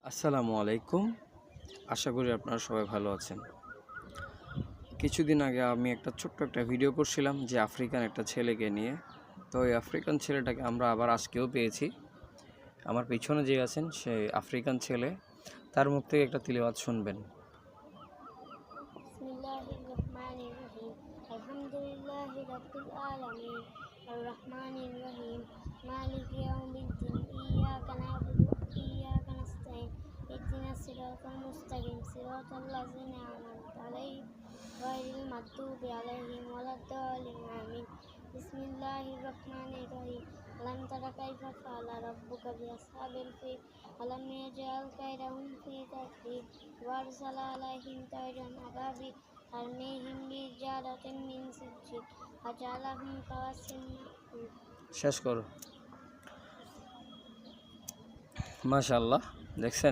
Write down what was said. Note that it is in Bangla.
আসসালামু আলাইকুম। আশা করি আপনারা সবাই ভালো আছেন। কিছুদিন আগে আমি একটা ছোট্ট একটা ভিডিও করছিলাম যে আফ্রিকান একটা ছেলেকে নিয়ে। তো এই আফ্রিকান ছেলেটাকে আমরা আবার আজকেও পেয়েছি। আমার পিছনে যে আছেন সে আফ্রিকান ছেলে, তার মুখ থেকে একটা তিলাওয়াত শুনবেন। বিসমিল্লাহির রহমানির রহিম। আলহামদুলিল্লাহি রাব্বিল আলামিন আর রহমানির রহিম মালিকি ইয়াউমিদ্দিন ইয়্যাকা না'বুদু ওয়া ইয়্যাকা নাস্তাঈন ইহদিনাস সিরাতাল মুস্তাকিম সিরাতাল লাযিনা আন'আমতা আলাইহিম গায়রিল মাগদুবি আলাইহিম ওয়ালাদ-দাল্লিন আমিন। বিসমিল্লাহির রহমানির রহিম। আলাম তারা কাইফা ফাআলা রাব্বুকা বিআসহাবিল ফিল আলাম ইয়াজআল কাইদাহুম ফি তাদলিল ওয়া আরসালা আলাইহিম তায়রান আবাবিল তারমিহিম বিহিজারাতিন মিন সিজ্জিল ফাজআলাহুম কাআসফিন মা'কুল। শেষ করো। মাশাআল্লাহ, দেখছেন?